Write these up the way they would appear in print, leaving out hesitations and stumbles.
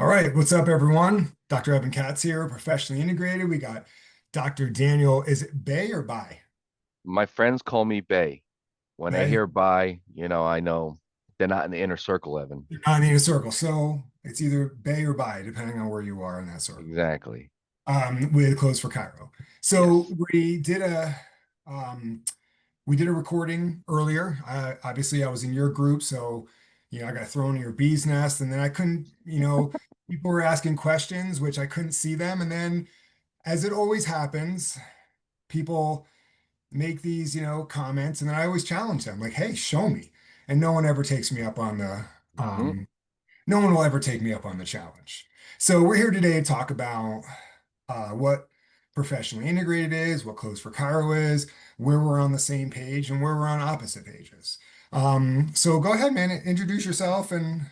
All right, what's up, everyone? Dr. Evan Katz here, professionally integrated. We got Dr. Daniel. Is it Bay or By? My friends call me Bay. When I Bay? hear by, I know they're not in the inner circle, Evan. You're not in a circle, so it's either Bay or By, depending on where you are in that circle. Exactly. With Clothes for Cairo. So Yes. um, we did a recording earlier. Obviously, I was in your group, so I got thrown in your bee's nest, and then I couldn't. People were asking questions, which I couldn't see them, and then, as it always happens, people make these, comments, and then I always challenge them, like, "Hey, show me." And no one ever takes me up on Hmm. no one will ever take me up on the challenge. So we're here today to talk about what professionally integrated is, what Clothes for Cairo is, where we're on the same page, and where we're on opposite pages. So go ahead, man, introduce yourself, and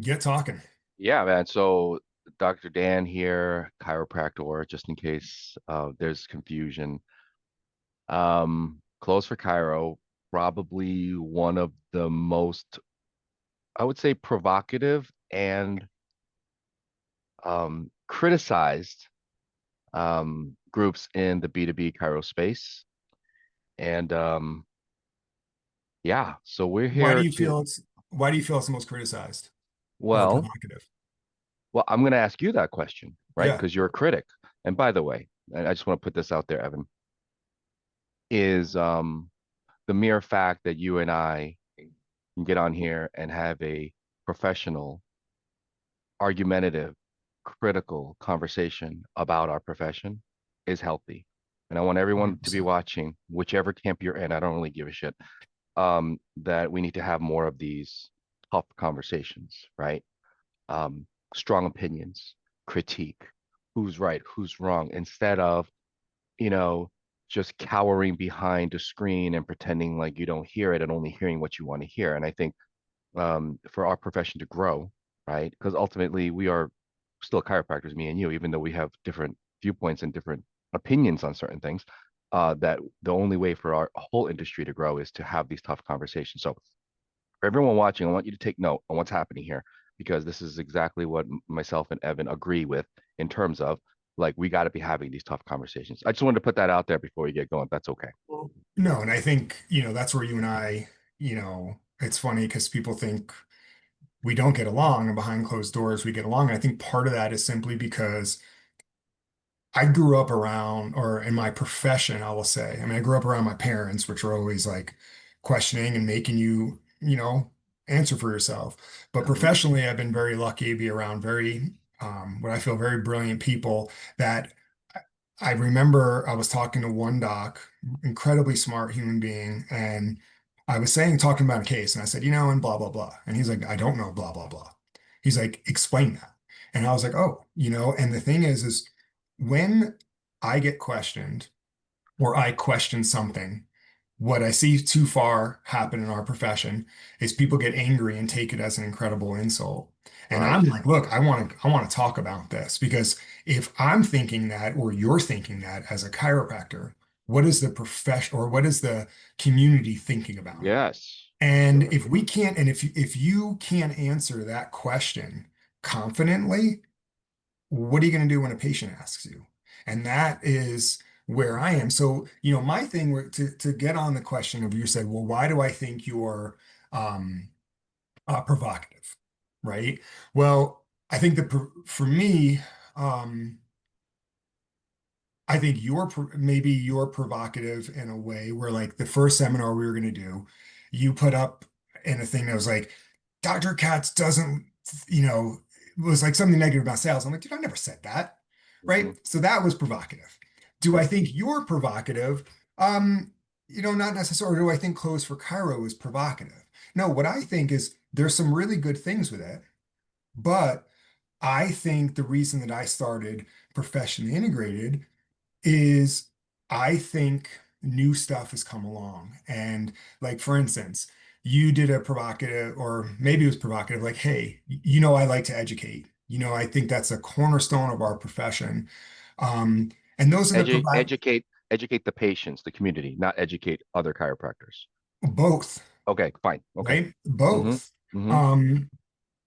get talking. Yeah, man. So Dr. Dan here, chiropractor, just in case there's confusion. Close for Cairo, probably one of the most, I would say, provocative and criticized groups in the B2B Cairo space. And yeah, so we're Why do here you to, feel it's why do you feel it's the most criticized or well, provocative? Well, I'm going to ask you that question, right? Yeah. Because you're a critic. And by the way, and I just want to put this out there, Evan, is the mere fact that you and I can get on here and have a professional, argumentative, critical conversation about our profession is healthy. And I want everyone to be 100%. watching, whichever camp you're in. I don't really give a shit. That we need to have more of these tough conversations, right? um, Strong opinions, critique, who's right, who's wrong, instead of, you know, just cowering behind a screen and pretending like you don't hear it and only hearing what you want to hear. And I think for our profession to grow, right? Because ultimately we are still chiropractors, me and you, even though we have different viewpoints and different opinions on certain things. That the only way for our whole industry to grow is to have these tough conversations. So for everyone watching, I want you to take note on what's happening here because this is exactly what myself and Evan agree with in terms of like we got to be having these tough conversations. I just wanted to put that out there before we get going. That's okay. Well, no, and I think, that's where you and I, it's funny because people think we don't get along and behind closed doors we get along. And I think part of that is simply because I grew up around, or in my profession, I will say, I mean, I grew up around my parents, which are always like questioning and making you, answer for yourself. But Hmm. professionally, I've been very lucky to be around what I feel very brilliant people that I remember I was talking to one doc, incredibly smart human being, and I was talking about a case, and I said, and blah, blah, blah. And he's like, I don't know, blah, blah, blah. He's like, explain that. And I was like, oh, and the thing is when I get questioned or I question something, what I see too far happen in our profession is people get angry and take it as an incredible insult. And I'm Right. like, look, I want to talk about this because if I'm thinking that or you're thinking that as a chiropractor, what is the profession or what is the community thinking about it? Yes. And if you can't answer that question confidently, what are you going to do when a patient asks you? And that is where I am. So, my thing to get on the question of you said, well, why do I think you're um, provocative? Right. Well, I think that for me, um, I think maybe you're provocative in a way where, like, the first seminar we were going to do, you put up in a thing that was like, Dr. Katz doesn't, it was like something negative about sales. I'm like, dude, I never said that. Hmm. Right. So that was provocative. Do I think you're provocative? Um, not necessarily. Do I think Clothes for Cairo is provocative? No, what I think is there's some really good things with it, but I think the reason that I started professionally integrated is I think new stuff has come along. And, like, for instance, you did a provocative, or maybe it was provocative, like, hey, I like to educate. I think that's a cornerstone of our profession. And those are the Educate the patients, the community, not educate other chiropractors. both, Okay, fine. Okay. right? Hmm. Both. Hmm. Um,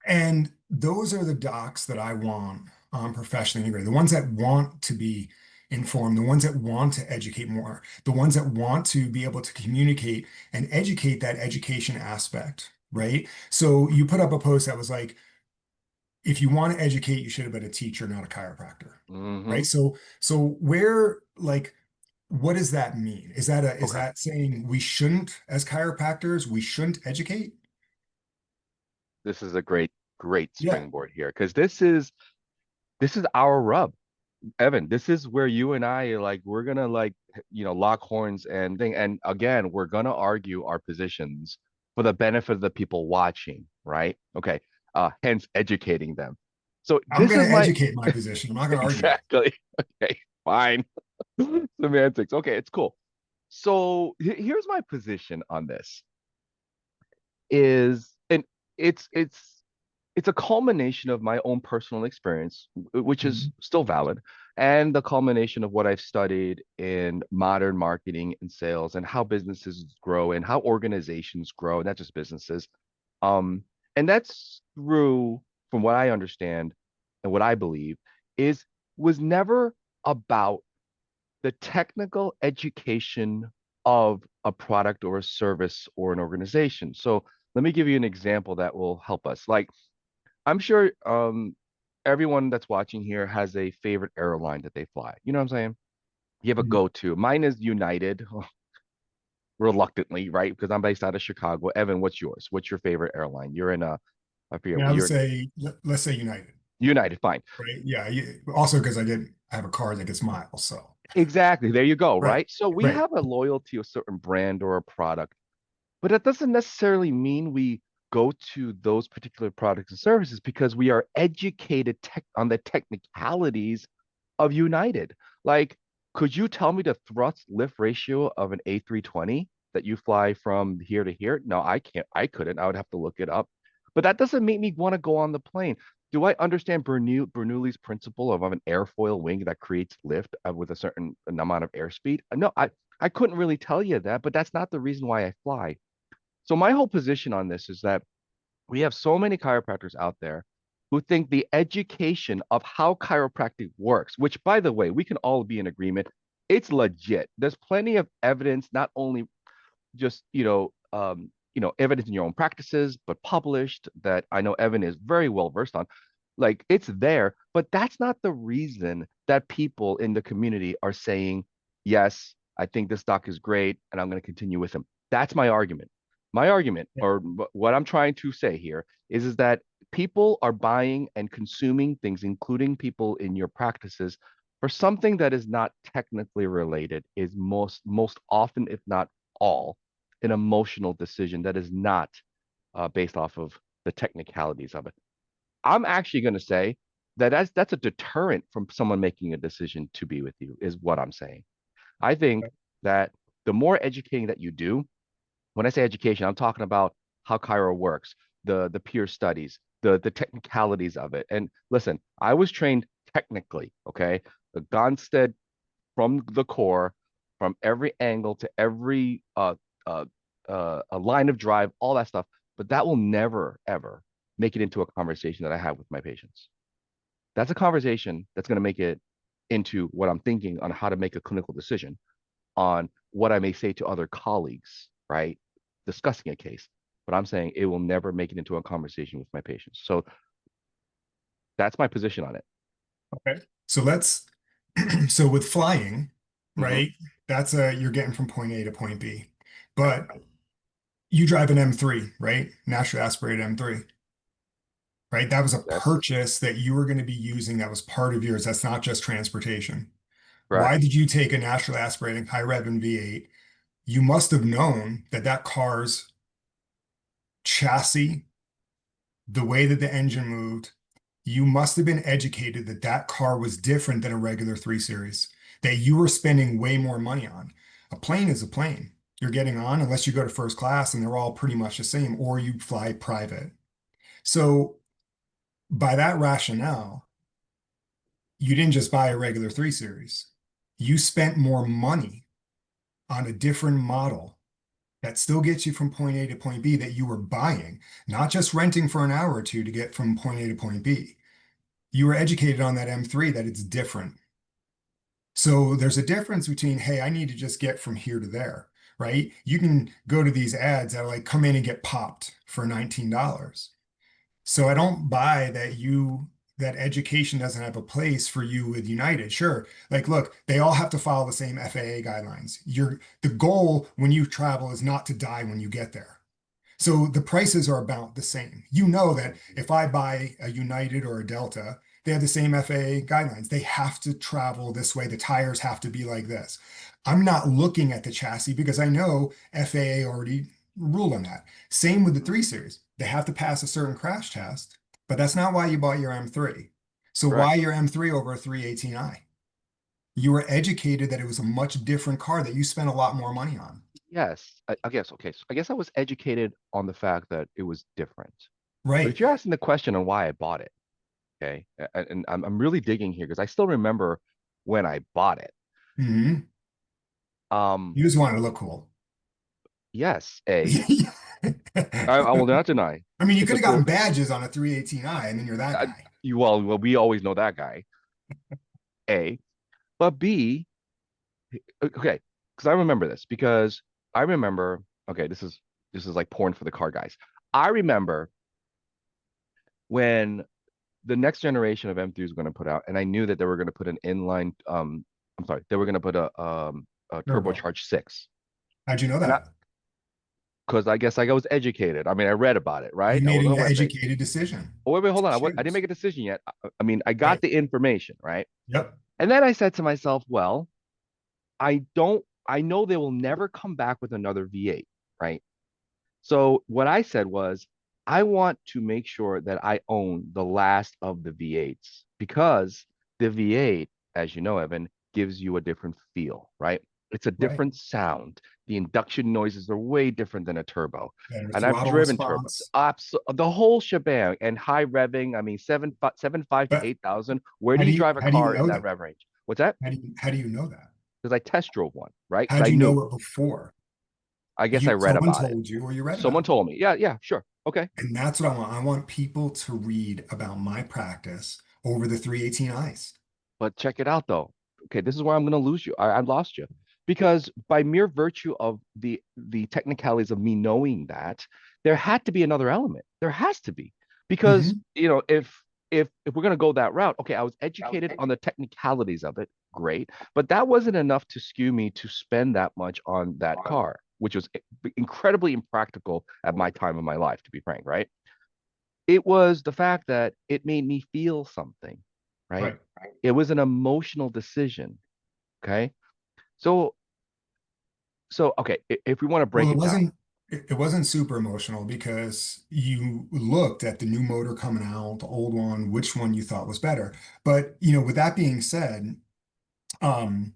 And those are the docs that I want professionally integrated, the ones that want to be informed, the ones that want to educate more, the ones that want to be able to communicate and educate that education aspect, right? So you put up a post that was like, if you want to educate, you should have been a teacher, not a chiropractor, Hmm. right? So where like what does that mean? Is Okay. that saying we shouldn't, as chiropractors, we shouldn't educate? This is a great Yeah, springboard here because this is our rub. Evan, this is where you and I like we're gonna like lock horns and thing. And again, we're gonna argue our positions for the benefit of the people watching, right? Okay. Hence educating them. So I'm this going is to my educate my position. I'm not going to argue it. exactly. Okay, fine. Semantics. Okay, it's cool. So here's my position on this is and it's it's a culmination of my own personal experience, which is Mhm. still valid, and the culmination of what I've studied in modern marketing and sales and how businesses grow and how organizations grow, not just businesses. Um, and that's through, from what I understand and what I believe, is was never about the technical education of a product or a service or an organization. So let me give you an example that will help us. Like I'm sure everyone that's watching here has a favorite airline that they fly. You know what I'm saying? You have a Mhm. go-to. Mine is United, reluctantly, right? Because I'm based out of Chicago. Evan, what's yours? What's your favorite airline? You're in a, I forget, And I would you're say, let's say United, United, fine. right? Yeah. Also, because I have a car that gets miles. So, Exactly. There you go, right, right? So we right. have a loyalty to a certain brand or a product. But that doesn't necessarily mean we go to those particular products and services because we are educated on the technicalities of United. Like, could you tell me the thrust lift ratio of an A320 that you fly from here to here? No, I can't. I couldn't. I would have to look it up. But that doesn't make me want to go on the plane. Do I understand Bernoulli's principle of an airfoil wing that creates lift with a certain amount of airspeed? No, I couldn't really tell you that, but that's not the reason why I fly. So my whole position on this is that we have so many chiropractors out there who think the education of how chiropractic works, which by the way, we can all be in agreement, it's legit. There's plenty of evidence, not only just, evidence in your own practices, but published that I know Evan is very well versed on. Like it's there, but that's not the reason that people in the community are saying, yes, I think this doc is great and I'm going to continue with him. That's my argument. My argument, or what I'm trying to say here, is that people are buying and consuming things, including people in your practices, for something that is not technically related, is most often, if not all, an emotional decision that is not based off of the technicalities of it. I'm actually going to say that that's a deterrent from someone making a decision to be with you, is what I'm saying. I think that the more educating that you do, when I say education, I'm talking about how Chiro works, the peer studies, the technicalities of it. And listen, I was trained technically, okay? The Gonstead from the core, from every angle to every uh, a line of drive, all that stuff. But that will never ever make it into a conversation that I have with my patients. That's a conversation that's going to make it into what I'm thinking on how to make a clinical decision on what I may say to other colleagues, right? Discussing a case. But I'm saying it will never make it into a conversation with my patients. So that's my position on it. Okay. So let's, so with flying, Hmm. right? You're getting from point A to point B. But you drive an M3, right? Naturally aspirated M3, right? That was a That's purchase that you were going to be using that was part of yours. That's not just transportation. Why correct. did you take a naturally aspirating high rev and V8? You must have known that that car's chassis, the way that the engine moved, you must have been educated that that car was different than a regular 3 Series, that you were spending way more money on. A plane is a plane. You're getting on, unless you go to first class and they're all pretty much the same, or you fly private. So, by that rationale, you didn't just buy a regular 3 Series. You spent more money on a different model that still gets you from point A to point B that you were buying, not just renting for an hour or two to get from point A to point B. You were educated on that M3 that it's different. So there's a difference between, hey, I need to just get from here to there, right? You can go to these ads that are like, come in and get popped for $19. So I don't buy that education doesn't have a place for you with United. Sure. Like, look, they all have to follow the same FAA guidelines. The goal when you travel is not to die when you get there. So the prices are about the same. You know that if I buy a United or a Delta, they have the same FAA guidelines. They have to travel this way. The tires have to be like this. I'm not looking at the chassis because I know FAA already ruled on that. Same with the 3 Series. They have to pass a certain crash test, but that's not why you bought your M3. So why Correct. your M3 over a 318i? You were educated that it was a much different car that you spent a lot more money on. Yes, I guess. Okay, so I guess I was educated on the fact that it was different. But Right. if you're asking the question on why I bought it, okay, and I'm really digging here because I still remember when I bought it. Hmm. Um, You just wanted to look cool. yes, A. I will I not deny mean, you it's could a have gotten cool. badges on a 318i, and then you're that guy. Well, we always know that guy. A, but B, okay, because I remember this because I remember. Okay, this is like porn for the car guys. I remember when the next generation of M3 was going to put out, and I knew that they were going to put an inline. I'm sorry, they were going to put a Turbo. turbocharged six, How'd you know and that? because I guess I was educated. I mean, I read about it, You right? I made wasn't an on a webpage. educated decision Oh, wait, hold on. I didn't choose. make a decision yet. I mean, I got Right. the information, right? Yep. And then I said to myself, well, I don't. I know they will never come back with another V8, right? So what I said was, I want to make sure that I own the last of the V8s because the V8, as you know, Evan, gives you a different feel, right? It's a Right. different sound. The induction noises are way different than a turbo. Better And I've throttle driven turbos, response. the whole shebang and high revving. I mean, 7.5 to But 8,000. Where do you drive a how do you car in know that that? rev range? What's that? How do you know that? Because I test drove one, right? Because How'd I you knew. know it before? I guess I You read someone about it. told you or you read Someone about it. told me. Yeah, yeah, sure. Okay. And that's what I want. I want people to read about my practice over the 318i's. But check it out though. Okay, this is where I'm going to lose you. I lost you because by mere virtue of the technicalities of me knowing that, there had to be another element. There has to be because Hmm. if we're going to go that route, okay, I was educated on the technicalities of it, great, but that wasn't enough to skew me to spend that much on that car, which was incredibly impractical at my time of my life, to be frank, right? It was the fact that it made me feel something, right? Right. It was an emotional decision. Okay. So, so okay, if we want to Well, break it down. it wasn't super emotional because you looked at the new motor coming out, the old one, which one you thought was better. But, with that being said, um,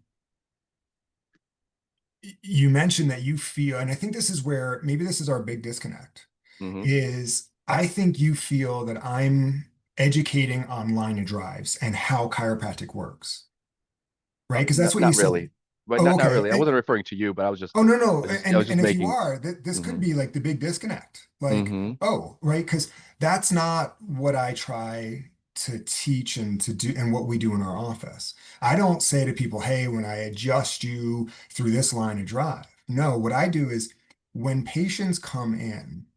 you mentioned that you feel, and I think this is where maybe this is our big disconnect, Hmm. is I think you feel that I'm educating on line of drives and how chiropractic works, right? Because that's what you Not said. really, but Oh, not okay. really. I wasn't referring to you, but Oh, no, no. I And was just and if you making. are, this could Hmm. be like the big disconnect. Like, Hmm. oh, right, because that's not what I try to teach and to do and what we do in our office. I don't say to people, hey, when I adjust you through this line of drive. No, what I do is when patients come in,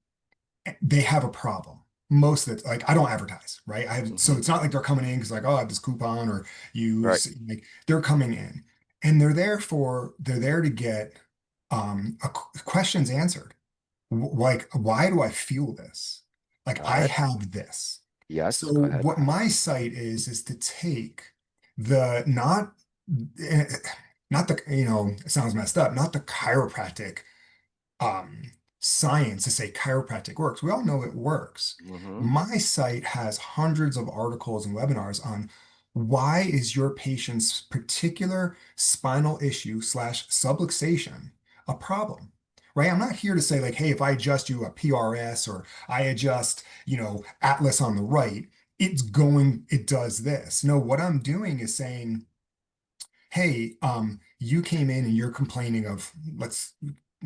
they have a problem. Most of it, like I don't advertise, right? So Hmm. it's not like they're coming in because like, oh, I have this coupon or Right. use like they're coming in and they're there to get questions answered. Like, why do I feel this? Like All I right. have this. So Yes. Go ahead. what my site is to take the eh, not the, it sounds messed up, not the chiropractic um, science to say chiropractic works. We all know it works. Hmm. My site has hundreds of articles and webinars on why is your patient's particular spinal issue slash subluxation a problem, right? I'm not here to say like, hey, if I adjust you a PRS or I adjust, Atlas on the right, it does this. No, what I'm doing is saying, hey, you came in and you're complaining of, let's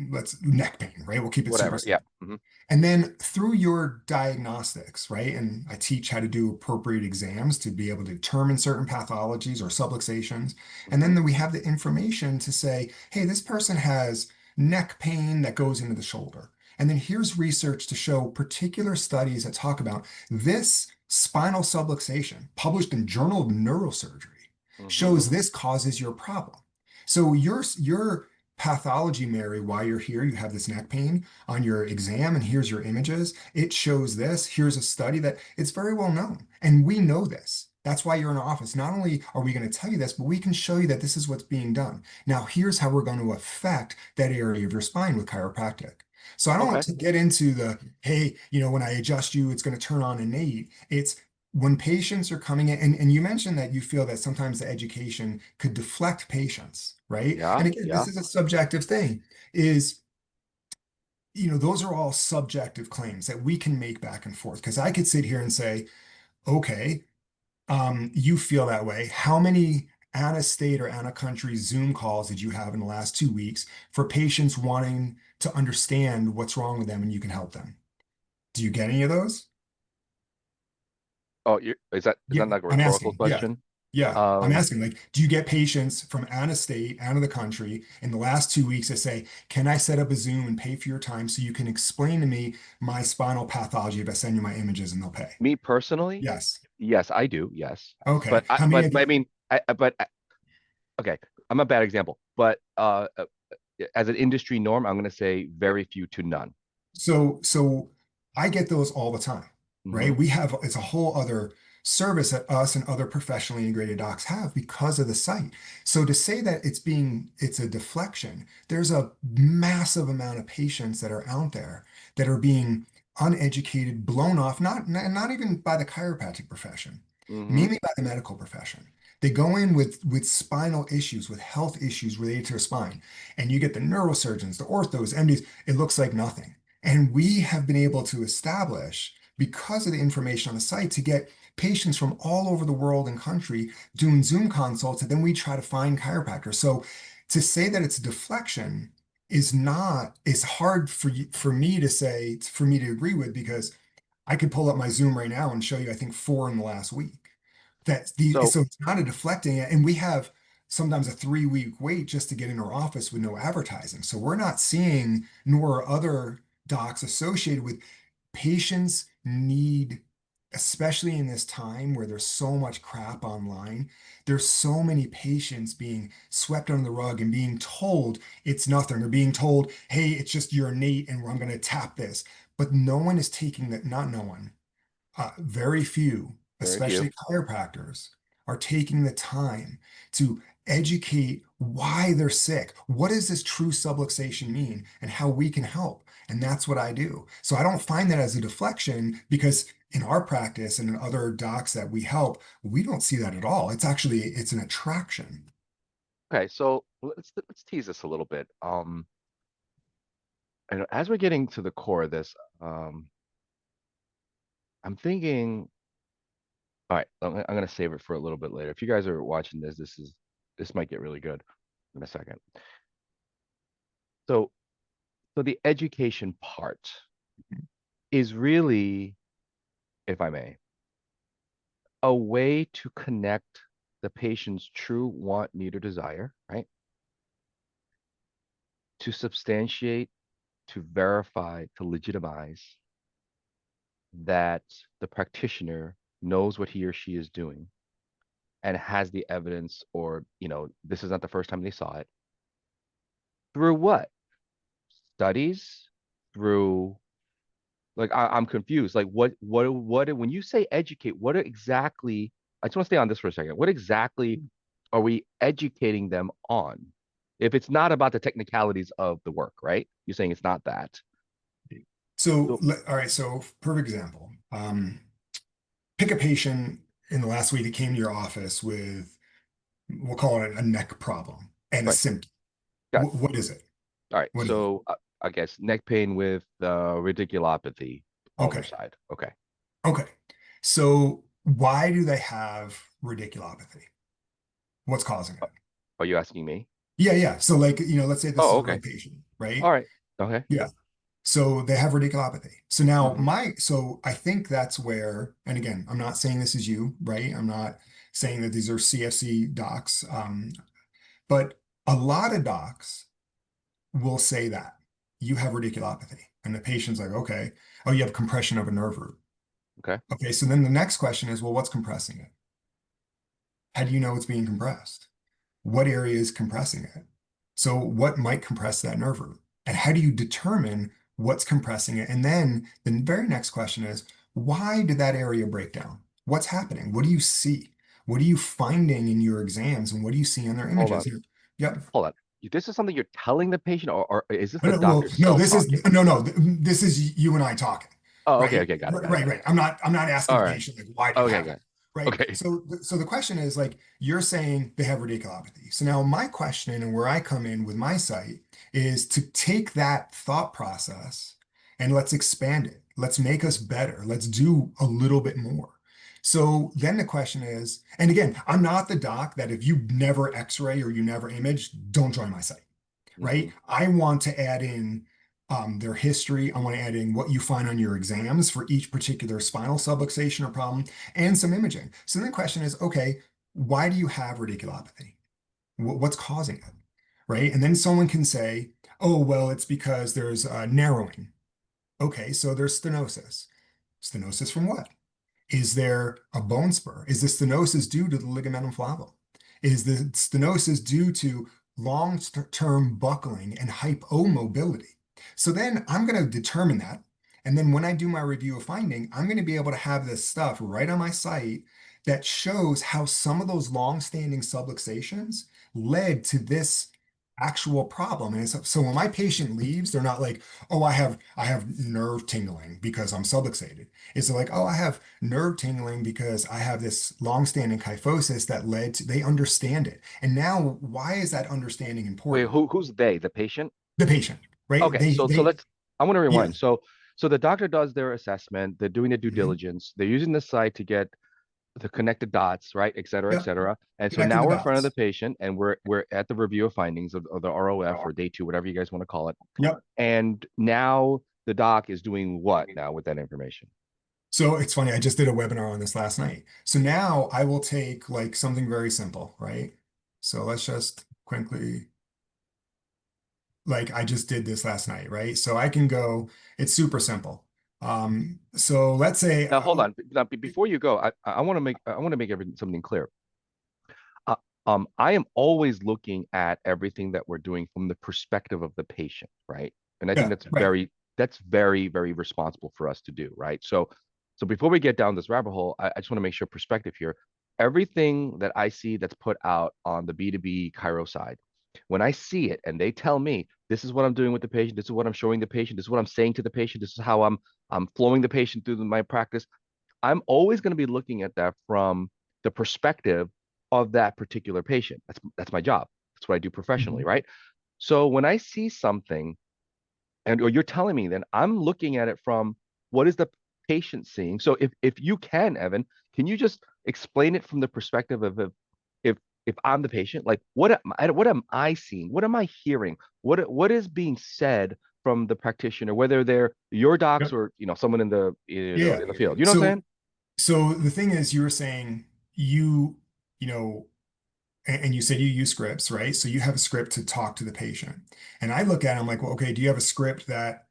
let's neck pain, right? We'll keep it super Whatever. Yeah. simple. Hmm. And then through your diagnostics, right? And I teach how to do appropriate exams to be able to determine certain pathologies or subluxations. And Hmm. then we have the information to say, hey, this person has neck pain that goes into the shoulder. And then here's research to show particular studies that talk about this spinal subluxation, published in Journal of Neurosurgery, Hmm. shows this causes your problem. So your pathology, Mary, why you're here, you have this neck pain on your exam, and here's your images. It shows this. Here's a study that it's very well known. And we know this. That's why you're in our office. Not only are we going to tell you this, but we can show you that this is what's being done. Now, here's how we're going to affect that area of your spine with chiropractic. So I don't want Okay. to get into the, hey, when I adjust you, it's going to turn on innate. It's when patients are coming in, and you mentioned that you feel that sometimes the education could deflect patients, right? Yeah. And again, this Yeah. is a subjective thing, is those are all subjective claims that we can make back and forth. Because I could sit here and say, okay, you feel that way. How many out of state or out of country Zoom calls did you have in the last 2 weeks for patients wanting to understand what's wrong with them and you can help them? Do you get any of those? Oh, is Yeah, that like a I'm rhetorical asking. Yeah. question? Yeah. I'm Um, asking, like, do you get patients from out of state, out of the country in the last 2 weeks that say, can I set up a Zoom and pay for your time so you can explain to me my spinal pathology if I send you my images and they'll pay? Me personally, Yes. yes, I do. Yes, Okay. How many of but I you? mean, okay, I'm a bad example, but as an industry norm, I'm going to say very few to none. So I get those all the time, Hmm. right? It's a whole other service that us and other professionally integrated docs have because of the site. So to say that it's a deflection, there's a massive amount of patients that are out there that are being uneducated, blown off, not even by the chiropractic profession, Hmm. mainly by the medical profession. They go in with spinal issues, with health issues related to their spine, and you get the neurosurgeons, the orthos, MDs. It looks like nothing. And we have been able to establish, because of the information on the site, to get patients from all over the world and country doing Zoom consults, and then we try to find chiropractors. So to say that it's a deflection is hard for me to say, for me to agree with, because I could pull up my Zoom right now and show you, I think, four in the last week. So, So it's not a deflecting, and we have sometimes a 3 week wait just to get in our office with no advertising. So we're not seeing, nor are other docs associated with, patients need, especially in this time where there's so much crap online, there's so many patients being swept under the rug and being told it's nothing, or being told, hey, it's just your innate and I'm going to tap this. But no one is taking that, not no one, very few, very few. especially chiropractors, are taking the time to educate why they're sick. What does this true subluxation mean and how we can help? And that's what I do. So I don't find that as a deflection, because in our practice and in other docs that we help, we don't see that at all. It's an attraction. Okay, so let's tease this a little bit. And as we're getting to the core of this, I'm thinking, all right, I'm gonna save it for a little bit later. If you guys are watching this, this might get really good in a second. So, so the education part is really, if I may, a way to connect the patient's true want, need, or desire, right? To substantiate, to verify, to legitimize that the practitioner knows what he or she is doing and has the evidence, or, this is not the first time they saw it. Through what? Studies? Through, like, I'm confused. Like, when you say educate, what exactly, I just want to stay on this for a second. What exactly are we educating them on? If it's not about the technicalities of the work, right? You're saying it's not that. So, So, all right. So, perfect example. Pick a patient in the last week that came to your office with, we'll call it a neck problem and a right, symptom. got it. What is it? All right. What is it? So, I guess neck pain with radiculopathy, ulnar Okay. side. Okay. Okay. So why do they have radiculopathy? What's causing it? Are you asking me? Yeah, yeah. So like, let's say this is Oh, a real okay. patient, All right? right. Okay. Yeah. So they have radiculopathy. So now Hmm. so I think that's where, and again, I'm not saying this is you, right? I'm not saying that these are CFC docs. But a lot of docs will say that you have radiculopathy. And the patient's like, okay, oh, you have compression of a nerve root. Okay. Okay, so then the next question is, well, what's compressing it? How do you know it's being compressed? What area is compressing it? So what might compress that nerve root? And how do you determine what's compressing it? And then the very next question is, why did that area break down? What's happening? What do you see? What are you finding in your exams? And what do you see on their Hold on. images? Yep. Hold on. This is something you're telling the patient, or is this Oh, the no, well, doctor no, this is self-talking? no, no. This is you and I talking, Oh, okay, right? okay, got it, got it, Right, got it. right. I'm not asking All the right. patient like, why do you Okay, have got that? it. Right. Okay. So the question is like, you're saying they have radiculopathy. So now my question and where I come in with my site is to take that thought process and let's expand it. Let's make us better. Let's do a little bit more. So then the question is, and again, I'm not the doc that if you never x-ray or you never image, don't join my site, Hmm. right? I want to add in their history. I want to add in what you find on your exams for each particular spinal subluxation or problem and some imaging. So then the question is, okay, why do you have radiculopathy? What's causing it? Right. And then someone can say, oh, well, it's because there's narrowing. Okay, so there's stenosis. Stenosis from what? Is there a bone spur? Is the stenosis due to the ligamentum flavum? Is the stenosis due to long-term buckling and hypomobility? So then I'm going to determine that. And then when I do my review of finding, I'm going to be able to have this stuff right on my site that shows how some of those long-standing subluxations led to this actual problem. And so when my patient leaves, they're not like, oh, I have nerve tingling because I'm subluxated. It's like, oh, I have nerve tingling because I have this long-standing kyphosis that led to, they understand it. And now, why is that understanding Wait, important? who's they? The patient? The patient, right? Okay, so let's. I want to Yeah, rewind. So the doctor does their assessment. They're doing the due mhm, diligence. They're using the site to get the connected dots, right, et cetera, et yep, cetera. And so connecting now the we're in front of the dots. patient, and we're at the review of findings of the ROF or day two, whatever you guys want to call it. Yep. And now the doc is doing what now with that information? So it's funny, I just did a webinar on this last night. So now I will take like something very simple, right? So let's just quickly, like I just did this last night, right? So I can go, it's super simple. So let's say, Now hold on. Now, before you go, I want to make everything something clear. Uh, I am always looking at everything that we're doing from the perspective of the patient, right? And I think yeah, right. that's very, very responsible for us to do, right? So before we get down this rabbit hole, I just want to make sure perspective here. Everything that I see that's put out on the B2B Cairo side, when I see it and they tell me this is what I'm doing with the patient, this is what I'm showing the patient, this is what I'm saying to the patient, this is how I'm flowing the patient through my practice, I'm always going to be looking at that from the perspective of that particular patient. That's my job. That's what I do professionally, Mhm. right? So when I see something and or you're telling me, then I'm looking at it from what is the patient seeing. So if you can, Evan, can you just explain it from the perspective of if if I'm the patient, like what am I seeing? What am I hearing? What is being said from the practitioner, whether they're your docs Yep. or someone in the Yeah. in the field. You know what I'm So saying? so the thing is, you were saying you know, and you said you use scripts, right? So you have a script to talk to the patient. And I look at it, I'm like, well, okay, do you have a script that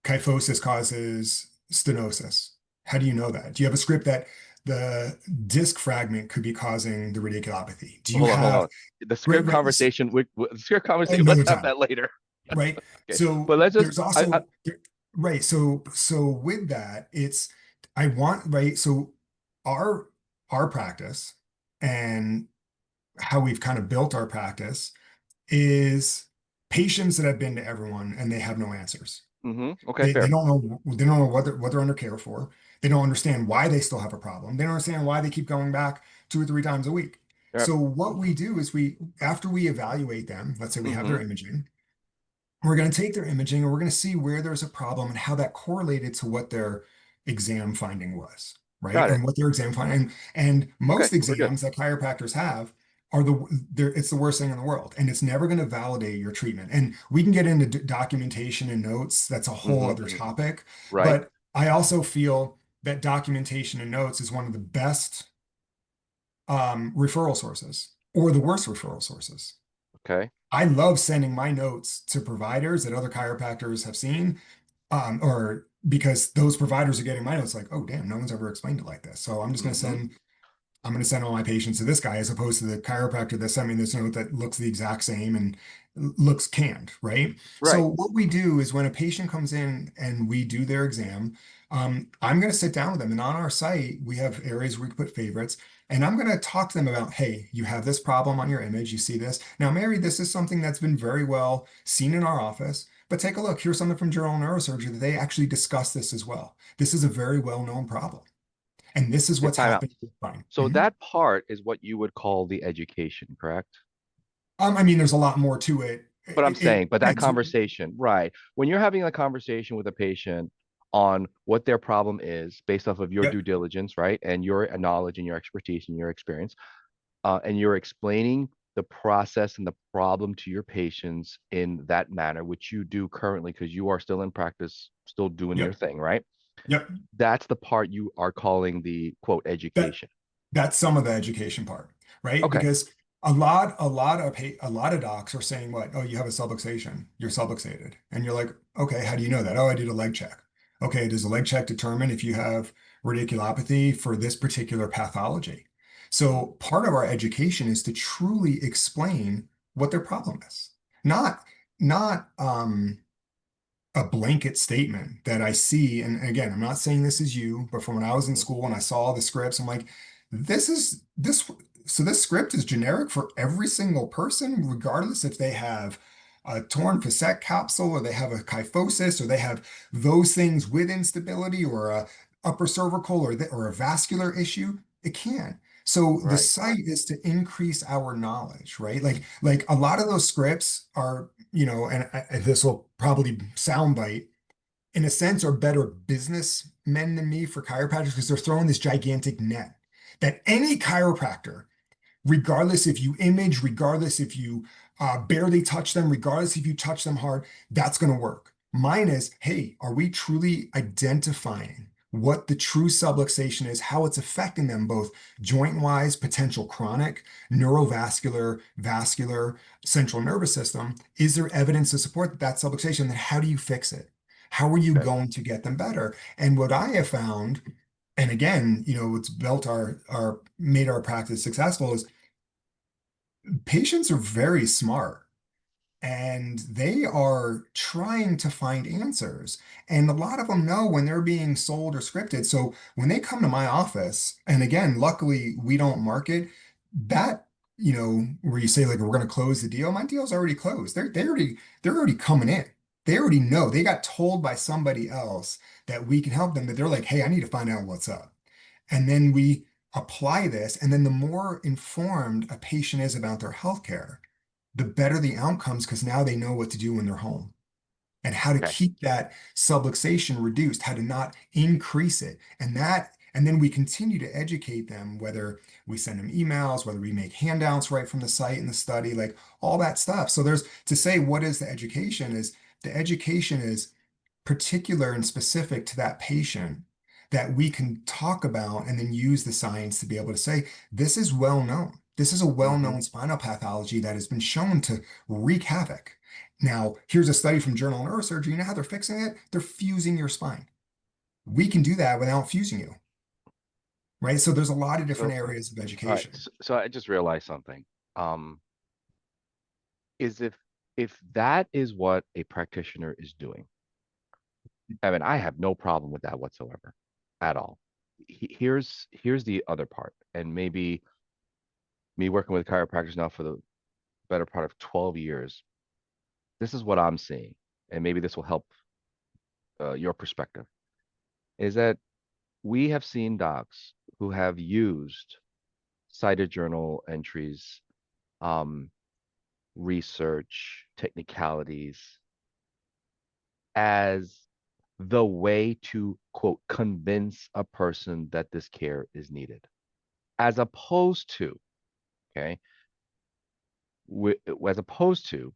kyphosis causes stenosis? How do you know that? Do you have a script that the disc fragment could be causing the radiculopathy? Do you Hold have on. The right, script right, conversation, the script conversation, let's another have time, that later. right? Okay. So But let's just there's also right. So with that, it's I want right. So our our practice and how we've kind of built our practice is patients that have been to everyone and they have no answers. Okay, They fair. don't know what they're under care for. They don't understand why they still have a problem. They don't understand why they keep going back 2 or 3 times a week. Yeah. So what we do is after we evaluate them, let's say we have their Mm-hmm. imaging, we're going to take their imaging and we're going to see where there's a problem and how that correlated to what their exam finding was, right? Got And it. what their exam finding, and Okay, most we're good. exams that chiropractors have are it's the worst thing in the world, and it's never going to validate your treatment. And we can get into documentation and notes. That's a whole other Hmm. topic. Right. But I also feel that documentation and notes is one of the best referral sources or the worst referral sources. Okay. I love sending my notes to providers that other chiropractors have seen, or because those providers are getting my notes like, oh, damn, no one's ever explained it like this. So Hmm. I'm going to send all my patients to this guy as opposed to the chiropractor that sent me this note that looks the exact same and looks canned, right? Right. So what we do is when a patient comes in and we do their exam, I'm going to sit down with them, and on our site we have areas where we can put favorites, and I'm going to talk to them about, hey, you have this problem on your image, you see this. Now, Mary, this is something that's been very well seen in our office, but take a look. Here's something from general neurosurgery that they actually discuss this as well. This is a very well-known problem. And this is Okay, what's time out. happening with spine. So that part is what you would call the education, correct? I mean, there's a lot more to it. But I'm saying, but that Depends. conversation, right? When you're having a conversation with a patient on what their problem is based off of your due Yep, diligence, right? And your knowledge and your expertise and your experience, and you're explaining the process and the problem to your patients in that manner, which you do currently because you are still in practice, still doing your yep, thing, right? yep. That's the part you are calling the quote That education. that's some of the education part, right? Okay. Because a lot of docs are saying what? Oh, you have a subluxation. You're subluxated, and you're like, okay, how do you know that? Oh, I did a leg check. Okay, does a leg check determine if you have radiculopathy for this particular pathology? Mm, So part of our education is to truly explain what their problem is, not not a blanket statement that I see. And again, I'm not saying this is you, but from when I was in mhm. school and I saw the scripts, I'm like, this is this. So this script is generic for every single person, regardless if they have a torn facet capsule or they have a kyphosis or they have those things with instability or a upper cervical or a vascular issue. It can. So the Right. site is to increase our knowledge, right? Like a lot of those scripts are, and this will probably soundbite, in a sense, are better businessmen than me for chiropractors because they're throwing this gigantic net that any chiropractor, regardless if you image, regardless if you barely touch them, regardless if you touch them hard, that's going to work. Mine is, hey, are we truly identifying what the true subluxation is, how it's affecting them both joint wise, potential chronic, neurovascular, vascular, central nervous system? Is there evidence to support that subluxation? Then how do you fix it? How are you Okay. going to get them better? And what I have found, and again, what's built our made our practice successful is patients are very smart and they are trying to find answers. And a lot of them know when they're being sold or scripted. So when they come to my office, and again, luckily we don't market that, where you say like we're going to close the deal. My deal's already closed. They're already coming in. They already know. They got told by somebody else that we can help them. That they're like, hey, I need to find out what's up. And then we apply this. And then the more informed a patient is about their healthcare, the better the outcomes because now they know what to do when they're home and how to Okay. keep that subluxation reduced, how to not increase it. And then we continue to educate them, whether we send them emails, whether we make handouts right from the site and the study, like all that stuff. So there's to say, what is the education is particular and specific to that patient that we can talk about and then use the science to be able to say, this is well known. This is a Hmm. well-known spinal pathology that has been shown to wreak havoc. Now, here's a study from Journal of Neurosurgery. You know how they're fixing it? They're fusing your spine. We can do that without fusing you, right? So there's a lot of different So, areas of all right. education. So I just realized something. Um, is if that is what a practitioner is doing, I mean, I have no problem with that whatsoever, at all. Here's the other part, and maybe me working with chiropractors now for the better part of 12 years, this is what I'm seeing, and maybe this will help your perspective, is that we have seen docs who have used cited journal entries, um, research, technicalities as the way to quote convince a person that this care is needed, as opposed to, okay, as opposed to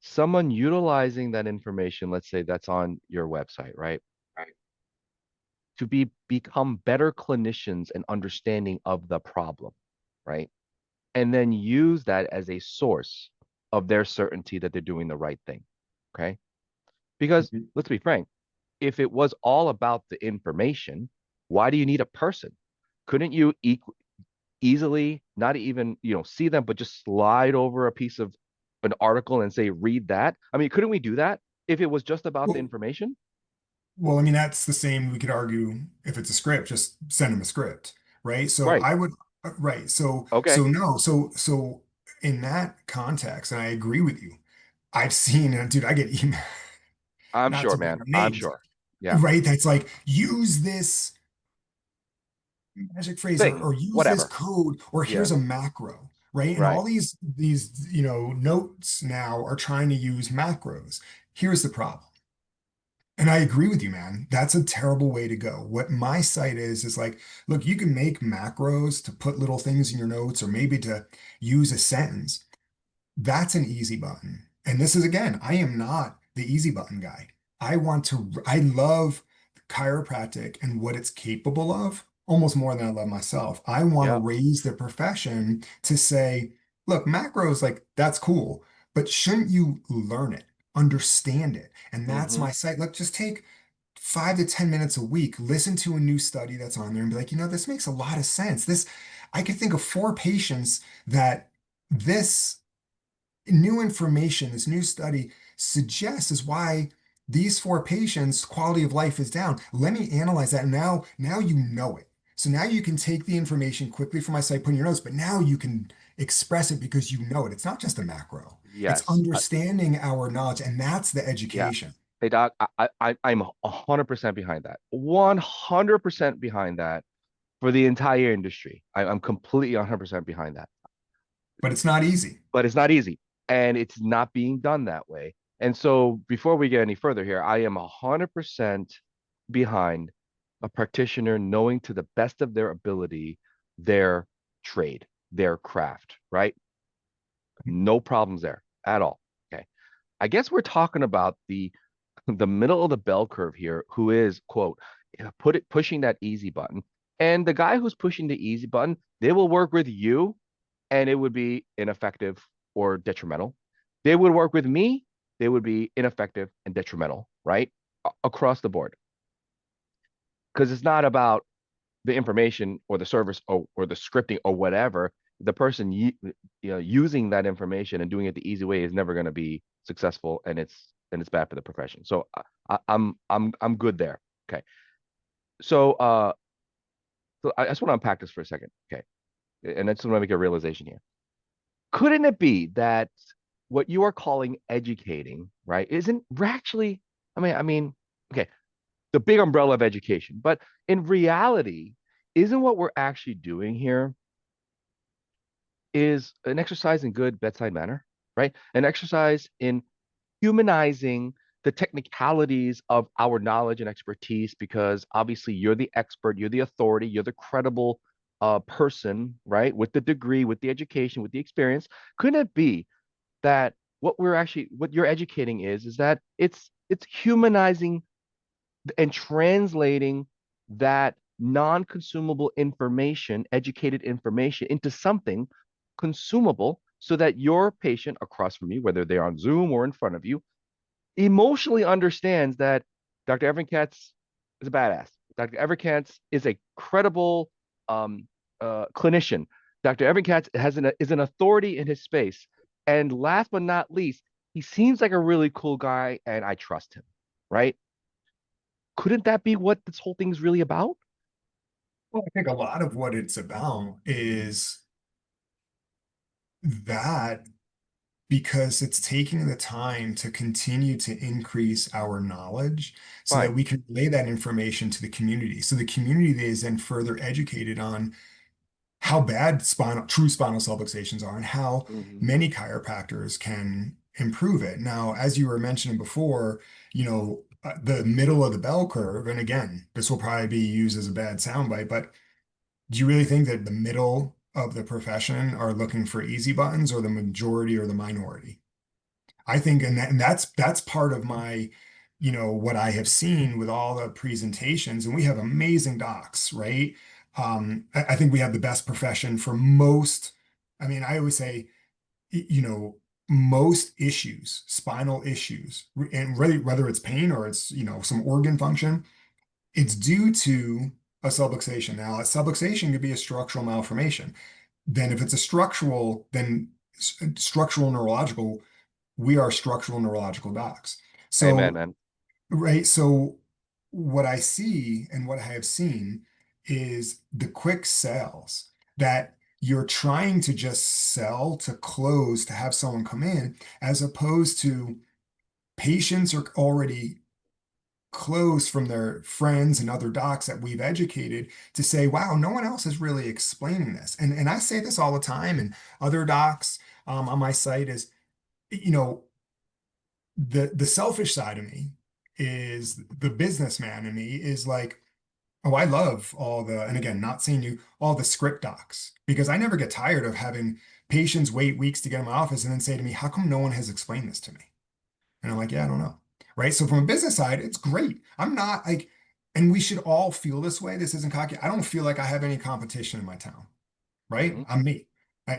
someone utilizing that information, let's say that's on your website, right? To become better clinicians and understanding of the problem, right? And then use that as a source of their certainty that they're doing the right thing. Okay. Because let's be frank, if it was all about the information, why do you need a person? Couldn't you easily not even, see them, but just slide over a piece of an article and say, read that? I mean, couldn't we do that if it was just about the Well, information? well, I mean, that's the same. We could argue if it's a script, just send them a script, right? So Right. I would, right. So Okay. no, so in that context, and I agree with you. I've seen, dude, I get email, I'm not sure, to bring man. up I'm names, sure. Yeah. right? That's like, use this magic phrase Thing. or use this Whatever. code or Yeah. here's a macro, right? And Right. all these notes now are trying to use macros. Here's the problem. And I agree with you, man. That's a terrible way to go. What my site is like, look, you can make macros to put little things in your notes or maybe to use a sentence. That's an easy button. And this is again, I am not the easy button guy. I love chiropractic and what it's capable of almost more than I love myself. I want to Yep. raise the profession to say, look, macros, like that's cool, but shouldn't you learn it, understand it? And that's Mm-hmm. my site. Look, just take 5 to 10 minutes a week, listen to a new study that's on there and be like, this makes a lot of sense. I could think of 4 patients that this new information, this new study suggests is why these 4 patients' quality of life is down. Let me analyze that. Now you know it. So now you can take the information quickly from my site, put in your notes, but now you can express it because you know it. It's not just a macro. It's Yes. understanding our knowledge, and that's the Yeah. education. Hey, Doc, I'm 100% behind that. 100% behind that for the entire industry. I'm completely 100% behind that. But it's not easy. But it's not easy and it's not being done that way. And so before we get any further here, I am 100% behind a practitioner knowing to the best of their ability their trade, their craft, right? No problems there at all. Okay. I guess we're talking about the middle of the bell curve here, who is, quote, pushing that easy button. And the guy who's pushing the easy button, they will work with you and it would be ineffective or detrimental. They would work with me, they would be ineffective and detrimental, right? Across the board. Because it's not about the information or the service or the scripting or whatever. The person using that information and doing it the easy way is never going to be successful, and it's bad for the profession. So I'm good there. Okay. So I just want to unpack this for a second. Okay. And I just want to make a realization here. Couldn't it be that what you are calling educating, right, isn't actually, okay, the big umbrella of education, but in reality, isn't what we're actually doing here is an exercise in good bedside manner, right? An exercise in humanizing the technicalities of our knowledge and expertise, because obviously you're the expert, you're the authority, you're the credible person, right? With the degree, with the education, with the experience. Couldn't it be that what you're educating is that it's humanizing and translating that non-consumable information, educated information, into something consumable so that your patient across from you, whether they're on Zoom or in front of you, emotionally understands that Dr. Evan Katz is a badass. Dr. Evan Katz is a credible clinician. Dr. Evan Katz is an authority in his space. And last but not least, he seems like a really cool guy and I trust him, right? Couldn't that be what this whole thing is really about? Well, I think a lot of what it's about is that because it's taking the time to continue to increase our knowledge so that Fine. we can relay that information to the community. So the community is then further educated on how bad true spinal subluxations are and how Mm-hmm. many chiropractors can improve it. Now, as you were mentioning before, the middle of the bell curve, and again, this will probably be used as a bad soundbite, but do you really think that the middle of the profession are looking for easy buttons or the majority or the minority. I think, and that's part of my, what I have seen with all the presentations, and we have amazing docs, right? I think we have the best profession for most. I mean, I always say, most issues, spinal issues, and whether it's pain or it's, some organ function, it's due to a subluxation. Now, a subluxation could be a structural malformation. Then, if it's a structural, then structural neurological, we are structural neurological docs. Amen, So, man. right. So, what I see and what I have seen is the quick sales that you're trying to just sell to close to have someone come in, as opposed to patients are already closed from their friends and other docs that we've educated to say, wow, no one else is really explaining this. And I say this all the time, and other docs on my site is, you know, the selfish side of me is the businessman in me is like, oh, I love all the, and again, not saying you, all the script docs, because I never get tired of having patients wait weeks to get in my office and then say to me, how come no one has explained this to me? And I'm like, yeah, I don't know. Right. So from a business side, it's great. I'm not like, and we should all feel this way. This isn't cocky. I don't feel like I have any competition in my town, right? Hmm. I'm me.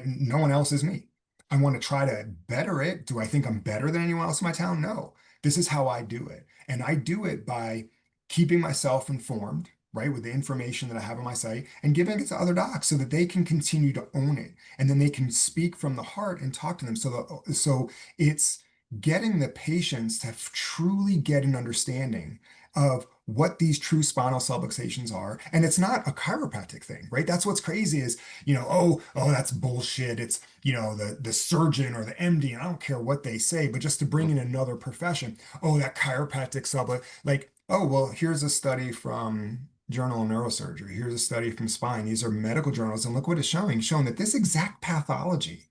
No one else is me. I want to try to better it. Do I think I'm better than anyone else in my town? No. This is how I do it. And I do it by keeping myself informed, right, with the information that I have on my site and giving it to other docs so that they can continue to own it. And then they can speak from the heart and talk to them. So it's getting the patients to truly get an understanding of what these true spinal subluxations are. And it's not a chiropractic thing, right? That's what's crazy is, oh, that's bullshit. It's, the surgeon or the MD, and I don't care what they say, but just to bring in another profession, oh, that chiropractic like, oh, well, here's a study from Journal of Neurosurgery. Here's a study from Spine. These are medical journals. And look what it's showing that this exact pathology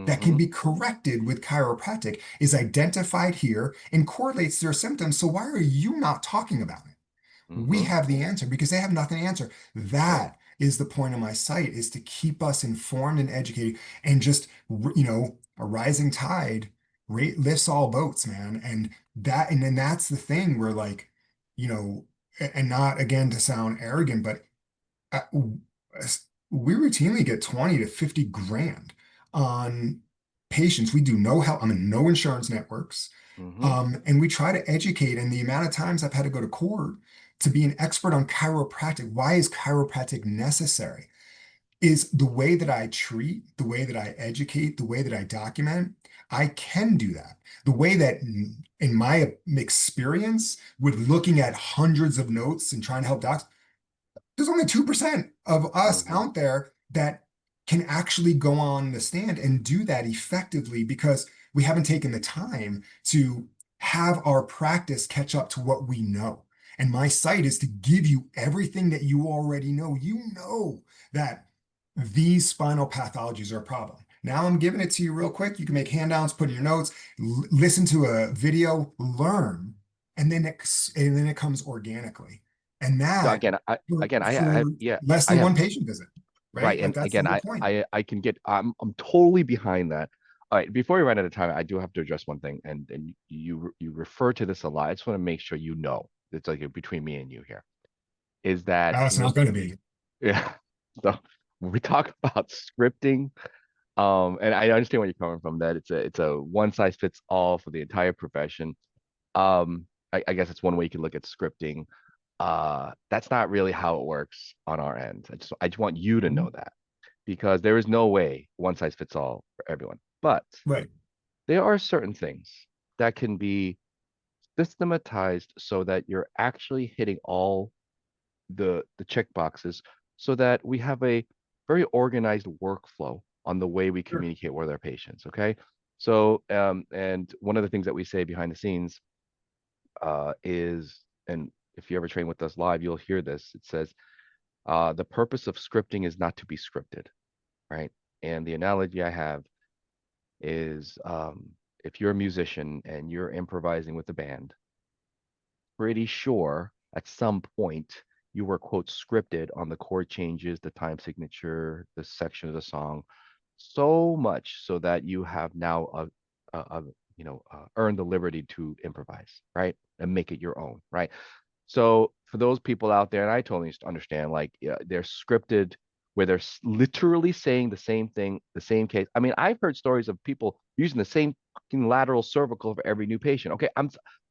that can Hmm. be corrected with chiropractic is identified here and correlates to their symptoms. So why are you not talking about it? We Hmm. have the answer because they have nothing to answer. Right. That is the point of my site, is to keep us informed and educated, and just, a rising tide lifts all boats, man. And then that's the thing where, like, and not again to sound arrogant, but uh, we routinely get 20 to 50 grand on patients. We do no help. I'm in no insurance networks. Hmm. And we try to educate. And the amount of times I've had to go to court to be an expert on chiropractic, why is chiropractic necessary? Is the way that I treat, the way that I educate, the way that I document, I can do that. The way that, in my experience, with looking at hundreds of notes and trying to help docs, there's only 2% of us Hmm. out there that can actually go on the stand and do that effectively because we haven't taken the time to have our practice catch up to what we know. And my site is to give you everything that you already know. You know that these spinal pathologies are a problem. Now I'm giving it to you real quick. You can make handouts, put in your notes, listen to a video, learn, and then it comes organically. And So that again, I for, again, I for yeah, less I than have one patient visit, right? right, Like and that's the again, whole point. I can get, I'm totally behind that. All right, before we run out of time, I do have to address one thing, and you refer to this a lot. I just want to make sure you know it's like between me and you here is that It's not going to be. yeah. So when we talk about scripting, and I understand where you're coming from, that it's a one size fits all for the entire profession. I guess it's one way you can look at scripting. That's not really how it works on our end. I just want you to know Mhm. that because there is no way one size fits all for everyone. But Right. there are certain things that can be systematized so that you're actually hitting all the check boxes so that we have a very organized workflow on the way we Sure. communicate with our patients. Okay. So, and one of the things that we say behind the scenes is, and if you ever train with us live, you'll hear this. It says, the purpose of scripting is not to be scripted, right? And the analogy I have is if you're a musician and you're improvising with a band, pretty sure at some point you were quote scripted on the chord changes, the time signature, the section of the song, so much so that you have now earned the liberty to improvise, right? And make it your own, right? So for those people out there, and I totally understand, like, yeah, they're scripted where they're literally saying the same thing, the same case. I mean, I've heard stories of people using the same fucking lateral cervical for every new patient. Okay,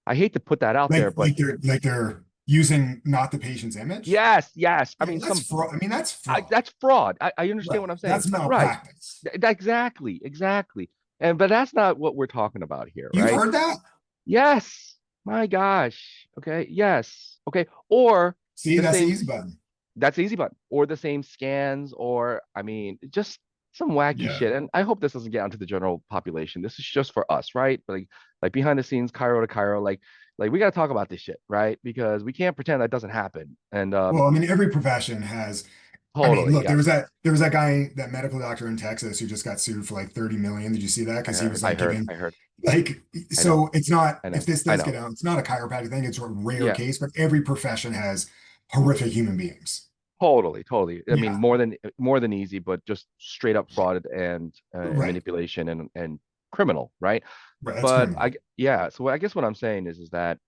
I hate to put that out there, but Like they're using not the patient's image. yes, yes. I Yeah, mean, that's fraud. I mean, that's fraud. that's fraud. I understand Right. what I'm saying. That's Right. malpractice. Exactly, exactly. And but that's not what we're talking about here, You've right? heard that? Yes. My gosh. Okay. Yes. Okay. Or See, the that's the same, easy button. that's the easy button, or the same scans, or I mean, just some wacky Yeah. shit. And I hope this doesn't get onto the general population. This is just for us, right? Like behind the scenes, Cairo to Cairo, like we got to talk about this shit, right? Because we can't pretend that doesn't happen. And Well, I mean, every profession has. I mean, totally, look, yes. there was that guy, that medical doctor in Texas who just got sued for like 30 million. Did you see that? I Because he heard, was I like heard, giving I heard. like I know, so it's not I if know, this I does get know. out, it's not a chiropractic thing, it's a rare Yeah. case, but every profession has horrific human beings. Totally, totally. I mean, Yeah. more than easy, but just straight up fraud and Right. manipulation and criminal, right? Right. That's But criminal. yeah. So I guess what I'm saying is that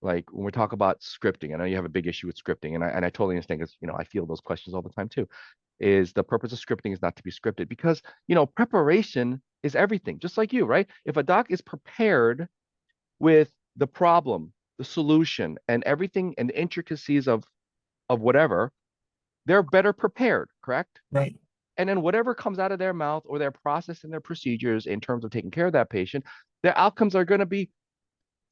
like when we talk about scripting, I know you have a big issue with scripting, and I totally understand because I feel those questions all the time too. Is the purpose of scripting is not to be scripted because preparation is everything, just like you, right? If a doc is prepared with the problem, the solution, and everything and the intricacies of whatever, they're better prepared, correct? Right. And then whatever comes out of their mouth or their process and their procedures in terms of taking care of that patient, their outcomes are going to be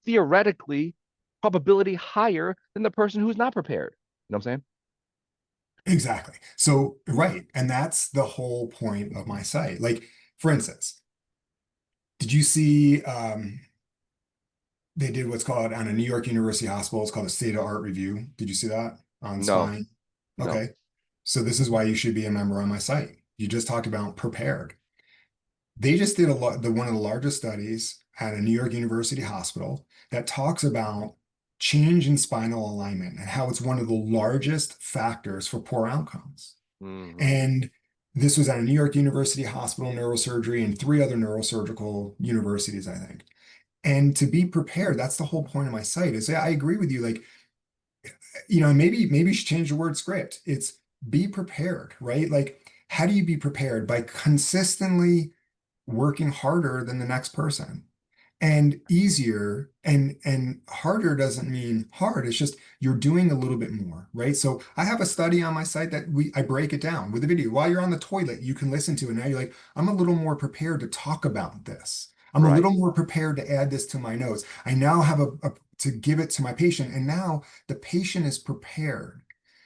theoretically probability higher than the person who's not prepared. You know what I'm saying? Exactly. So, right. And that's the whole point of my site. Like, for instance, did you see they did what's called on a New York University hospital, it's called a state of art review. Did you see that on No, spine? no. Okay. So this is why you should be a member on my site. You just talked about prepared. They just did one of the largest studies at a New York University hospital that talks about change in spinal alignment and how it's one of the largest factors for poor outcomes. Hmm. And this was at a New York University hospital neurosurgery and three other neurosurgical universities, I think. And to be prepared, that's the whole point of my site is I agree with you. Like, maybe you should change the word script. It's be prepared, right? Like, how do you be prepared? By consistently working harder than the next person. And easier and harder doesn't mean hard. It's just you're doing a little bit more, right? So I have a study on my site that I break it down with a video. While you're on the toilet, you can listen to it. Now you're like, I'm a little more prepared to talk about this. I'm a Right. little more prepared to add this to my notes. I now have to give it to my patient, and now the patient is prepared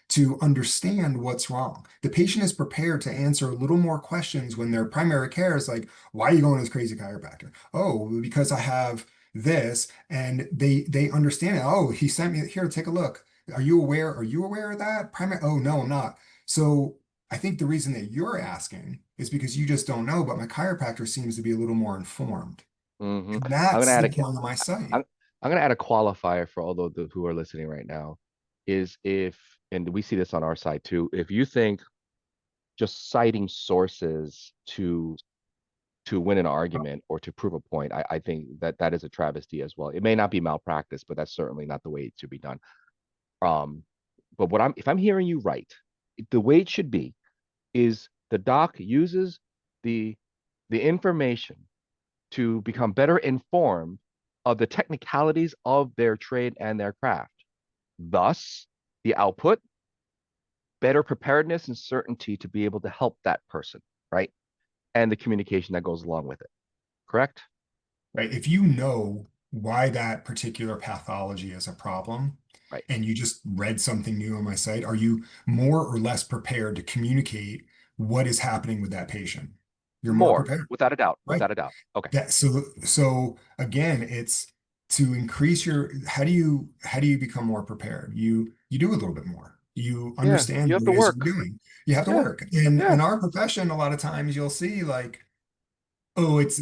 to understand what's wrong. The patient is prepared to answer a little more questions when their primary care is like, why are you going to this crazy chiropractor? Oh, because I have this, and they understand it. Oh, he sent me here, take a look. Are you aware? Are you aware of that? Primary, oh no, I'm not. So I think the reason that you're asking is because you just don't know, but my chiropractor seems to be a little more informed. Hmm. And I'm gonna that's add the a point of my site. I'm, I'm gonna add a qualifier for all those who are listening right now. Is if and we see this on our side too. If you think just citing sources to win an argument or to prove a point, I think that that is a travesty as well. It may not be malpractice, but that's certainly not the way it should be done. Um, but if I'm hearing you right, the way it should be is the doc uses the the information to become better informed of the technicalities of their trade and their craft. Thus, the output, better preparedness and certainty to be able to help that person, right? And the communication that goes along with it. Correct? Right? If you know why that particular pathology is a problem, Right. and you just read something new on my site, are you more or less prepared to communicate what is happening with that patient? You're more More, prepared, without a doubt, right? without a doubt. Okay. So again, it's to increase your how do you become more prepared? You do a little bit more. You Yeah, you understand have what to it is you're work. doing. You have to Yeah, work. And yeah. in our profession, a lot of times you'll see like, oh, it's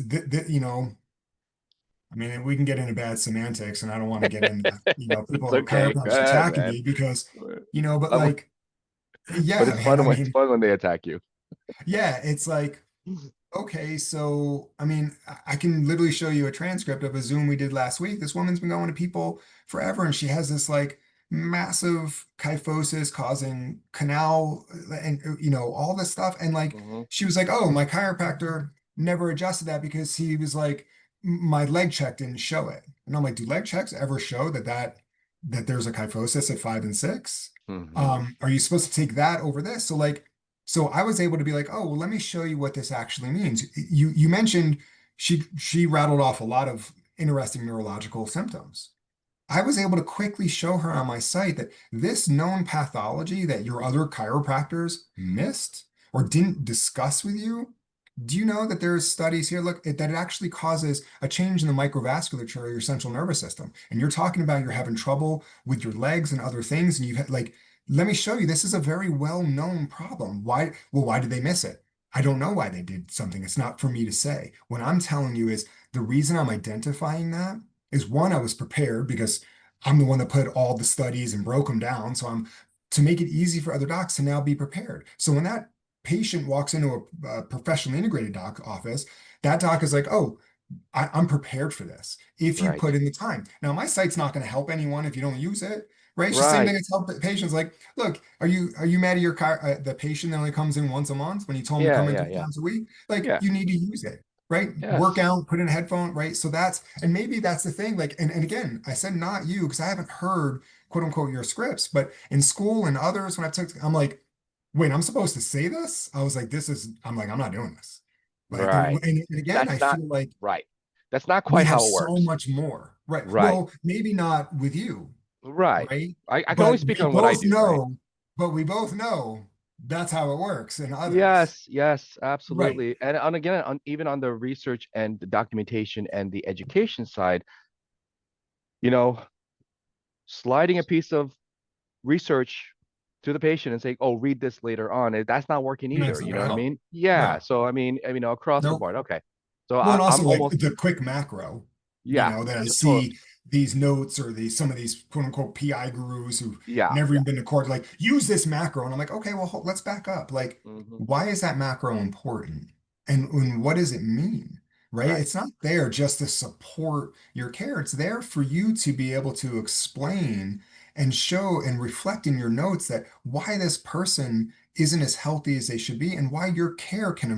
I mean, we can get into bad semantics, and I don't want to get into, It's people, okay. Go chiropractors ahead, attacking man. me because, but I'm- like, but yeah, it's man, fun I when it's mean, fun when they attack you. yeah, it's like, okay, so I mean, I can literally show you a transcript of a Zoom we did last week. This woman's been going to people forever, and she has this like massive kyphosis causing canal and all this stuff. And like Hmm. she was like, "Oh, my chiropractor never adjusted that because he was like, my leg check didn't show it." And I'm like, "Do leg checks ever show that there's a kyphosis at 5 and 6? Hmm. Are you supposed to take that over this?" So like. So I was able to be like, oh, well, let me show you what this actually means. You mentioned she rattled off a lot of interesting neurological symptoms. I was able to quickly show her on my site that this known pathology that your other chiropractors missed or didn't discuss with you. Do you know that there's studies here, look, that it actually causes a change in the microvasculature of your central nervous system? And you're talking about you're having trouble with your legs and other things, and you had like, let me show you, this is a very well-known problem. Why? Well, why did they miss it? I don't know why they did something. It's not for me to say. What I'm telling you is the reason I'm identifying that is one, I was prepared because I'm the one that put all the studies and broke them down. So I'm to make it easy for other docs to now be prepared. So when that patient walks into a professionally integrated doc office, that doc is like, oh, I'm prepared for this if you Right. put in the time. Now, my site's not going to help anyone if you don't use it, right? It's the same Right. thing I tell patients like, look, are you mad at your car, the patient that only comes in once a month when you told them to Yeah, come in yeah, three yeah. times a week? Like, Yeah. you need to use it, right? Work Yes. out, put in a headphone, right? So and maybe that's the thing. Like, and again, I said not you because I haven't heard quote unquote your scripts, but in school and others, when I've took, I'm like, wait, I'm supposed to say this? I was like, I'm like, I'm not doing this. Like, Right. and again, I That's not feel like right. That's not we quite have how it so works. much more. Right. Right. Well, maybe not with you, Right. right? I can only But speak we on what I both do, right? know, but we both know that's how it works in others. Yes, yes, Right. absolutely. And again, even on the research and the documentation and the education side, you know, sliding a piece of research to the patient and say, "Oh, read this later on." That's not working either. That's not You know gonna what I help. mean? Yeah. No. So I mean, across the Nope. board. Okay. So Well, and I'm also like almost, the quick macro, yeah, that I totally. see these notes or some of these quote unquote PI gurus who've Yeah, never yeah. even been to court, like use this macro. And I'm like, okay, well, let's back up. Like, Hmm. why is that macro important? And what does it mean? Right? Right, It's not there just to support your care. It's there for you to be able to explain and show and reflect in your notes that why this person isn't as healthy as they should be and why your care can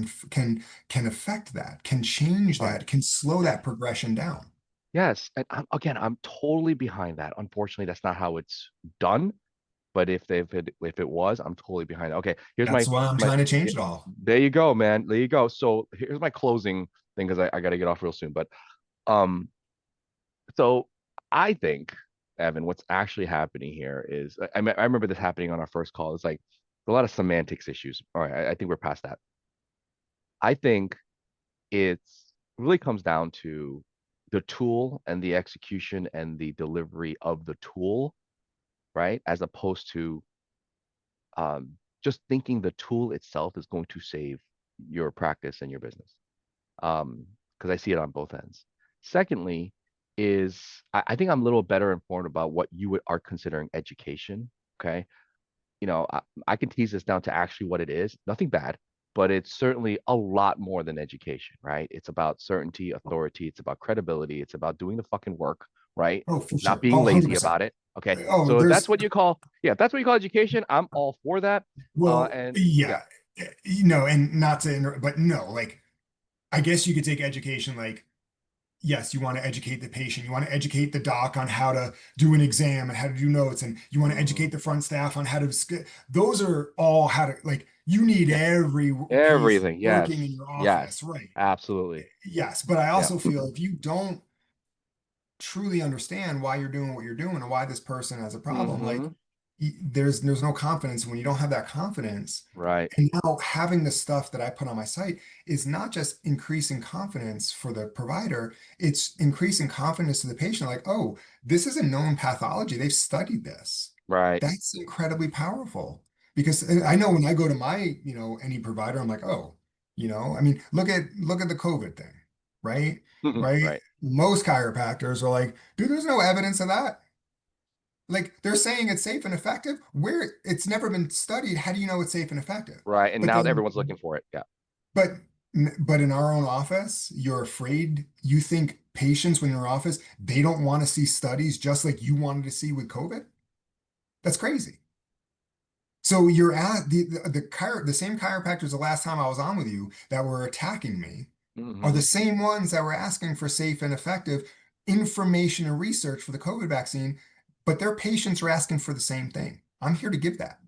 affect that, can change right. that, can slow Yeah. that progression down. Yes. And again, I'm totally behind that. Unfortunately, that's not how it's done. But if it was, I'm totally behind it. Okay, here's That's why I'm my trying to yeah, change it all. there you go, man. There you go. So here's my closing thing because I got to get off real soon. But um, so I think, Evan, what's actually happening here is I remember this happening on our first call. It's like a lot of semantics issues. All right, I think we're past that. I think it's really comes down to the tool and the execution and the delivery of the tool, right? As opposed to just thinking the tool itself is going to save your practice and your business. Because I see it on both ends. Secondly, is I think I'm a little better informed about what are considering education. Okay. I can tease this down to actually what it is. Nothing bad, but it's certainly a lot more than education, right? It's about certainty, authority. It's about credibility. It's about doing the fucking work, right? Oh, for Not sure. being Oh, lazy 100%. about it. Okay. Oh, So there's, if that's what you call education, I'm all for that. well, And yeah, yeah, and not to interrupt, but no, like, I guess you could take education like, yes, you want to educate the patient. You want to educate the doc on how to do an exam and how to do notes. And you want to hmm, educate the front staff on how to, those are all how to, like, you need yeah, every piece everything. working in Yes, your yes, office, right? absolutely. Yes. But I Yeah. also feel if you don't truly understand why you're doing what you're doing and why this person has a problem, like, Hmm. there's no confidence. When you don't have that confidence, Right, and now having the stuff that I put on my site is not just increasing confidence for the provider, it's increasing confidence to the patient. Like, oh, this is a known pathology. They've studied this. right. That's incredibly powerful because I know when I go to my, any provider, I'm like, oh, I mean, look at the COVID thing, right? Right? Right. most chiropractors are like, dude, there's no evidence of that. Like they're saying it's safe and effective. Where it's never been studied, how do you know it's safe and effective? Right. And But now then, everyone's looking for it. Yeah. but but in our own office, you're afraid. You think patients when you're in your office, they don't want to see studies just like you wanted to see with COVID? That's crazy. So you're at the same chiropractors the last time I was on with you that were attacking me are Hmm. the same ones that were asking for safe and effective information and research for the COVID vaccine, but their patients are asking for the same thing. I'm here to give that.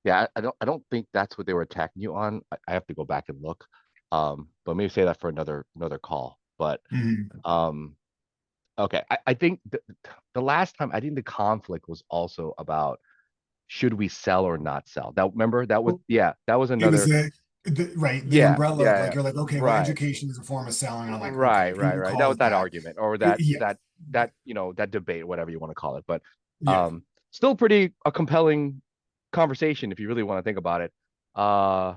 Yeah, I don't think that's what they were attacking you on. I have to go back and look. But maybe say that for another call. But Mhm. um, okay. I think the last time I think the conflict was also about should we sell or not sell. That remember that was Well, yeah, that was it was another the yeah, umbrella of like yeah, you're like, okay, well, right. education is a form of selling. And I'm like, Right, okay, right, people right. That call was it that that. argument or that Yeah, that that debate, whatever you want to call it. But yeah, um still pretty a compelling conversation if you really want to think about it. Uh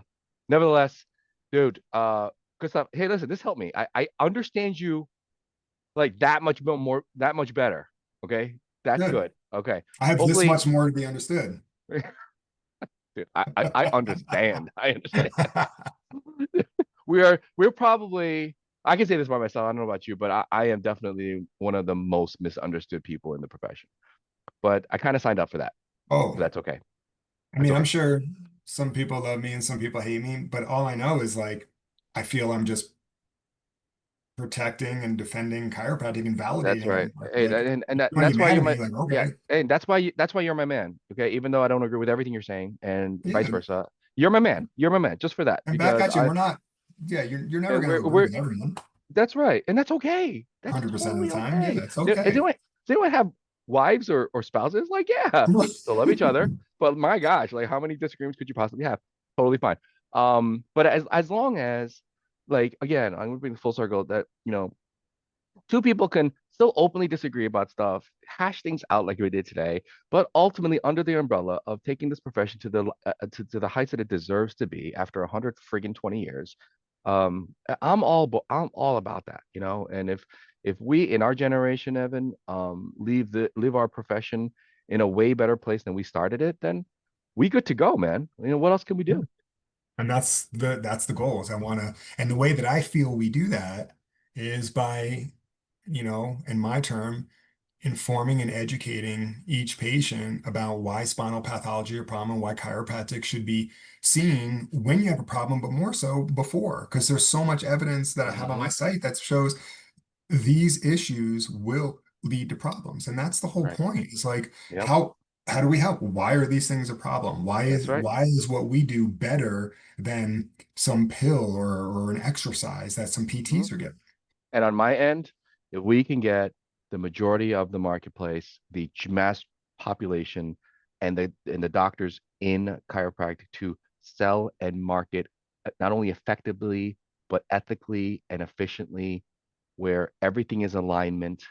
nevertheless, dude, Gustav, hey, listen, this helped me. I understand you like that much better. Okay? That's good. good. Okay. I have this Hopefully, much more to be understood. dude, I understand. I understand. We're probably I can say this by myself. I don't know about you, but I am definitely one of the most misunderstood people in the profession. But I kind of signed up for that. Oh, So that's okay. I That's mean, I'm okay. sure some people love me and some people hate me, but all I know is like I feel I'm just protecting and defending chiropractic and That's validating right. it. Hey, Like you and want to get that's why mad you're at my me, like, yeah, okay, and that's why you're my man. Okay, even though I don't agree with everything you're saying, and vice yeah, versa, you're my man. You're my man, just for that and back because at you. We're not, yeah, you're never and going to agree we're with everyone that's right, and that's okay. That's 100% of the totally time. Yeah, okay. it's Does okay. anyone have wives or spouses? Like, yeah, they'll love each other. But my gosh, like, how many disagreements could you possibly have? Totally fine. But as long as, like, again, I'm gonna bring the full circle that two people can still openly disagree about stuff, hash things out like we did today, but ultimately under the umbrella of taking this profession to the heights that it deserves to be after 100 friggin' 20 years. I'm all about that, And if we in our generation, Evan, leave our profession in a way better place than we started it, then we good to go, man. What else can we do? And that's the goal is I want to, and the way that I feel we do that is by, in my term, informing and educating each patient about why spinal pathology are a problem and why chiropractic should be seen when you have a problem, but more so before, because there's so much evidence that I have on my Hmm. site that shows these issues will lead to problems. And that's the whole Right. point. It's like Yep. how do we help? Why are these things a problem? That's right. Why is what we do better than some pill or an exercise that some Hmm. PTs are getting? And on my end, if we can get the majority of the marketplace, the mass population, and the doctors in chiropractic to sell and market not only effectively but ethically and efficiently, where everything is alignment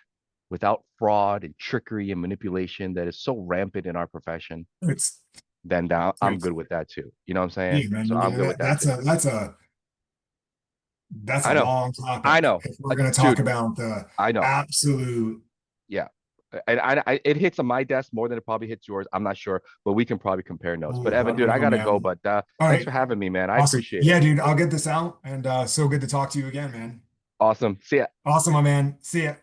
without fraud and trickery and manipulation that is so rampant in our profession, It's then now I'm it's good with that too. You know what I'm saying? yeah, man. So I'm good with that That's too. a I know. long I topic. know. If we're going to talk Dude, about the I know. absolute, Yeah. And it hits on my desk more than it probably hits yours. I'm not sure, but we can probably compare notes. But I Evan, don't dude, I know, gotta go. man. But All thanks right, for having me, man. I awesome. appreciate it. Yeah, dude, I'll get this out, and so good to talk to you again, man. Awesome. See ya. Awesome, my man. See ya.